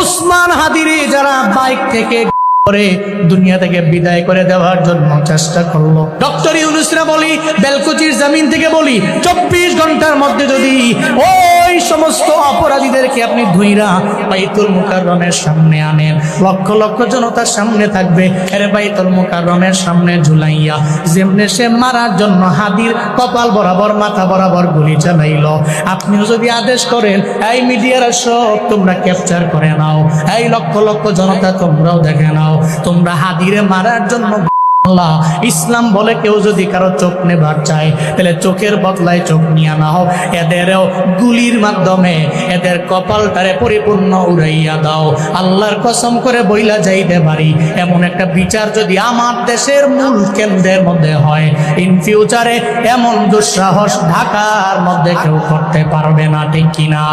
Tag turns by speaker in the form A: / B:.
A: ওসমান হাদিরে যারা বাইক থেকে করে দুনিয়া থেকে বিদায় করে দেওয়ার জন্য চেষ্টা করলো, ডক্টর ইউনূসরা বলি, বেলকুচির জমিন থেকে বলি, 24 ঘন্টার মধ্যে যদি ওই সমস্ত অপরাধীদেরকে আপনি ধুইরা বাইতুল মুকাররমের সামনে আনেন, লক্ষ লক্ষ জনতার সামনে থাকবে, এর বাইতুল মুকাররমের সামনে ঝুলাইয়া যেমনে সে মারার জন্য হাদির কপাল বরাবর মাথা বরাবর গুলি চালাইল, আপনিও যদি আদেশ করেন এই মিডিয়ারা সব তোমরা ক্যাপচার করে নাও, এই লক্ষ লক্ষ জনতা তোমরাও দেখে নাও, তোমরা হাদিরে মারার জন্য আল্লাহ ইসলাম বলে কেউ যদি কারো চোখ নেবার চায় তাহলে চোখের বদলায় চোখ নিয়ে না হোক, এদেরও গুলির মাধ্যমে এদের কপালটারে পরিপূর্ণ উড়াইয়া দাও। আল্লাহর কসম করে বইলা যাইতে পারি, এমন একটা বিচার যদি আমার দেশের মূল কেন্দ্রের মধ্যে হয়, ইন ফিউচারে এমন দুঃসাহস ঢাকার মধ্যে কেউ করতে পারবে না, ঠিক কিনা?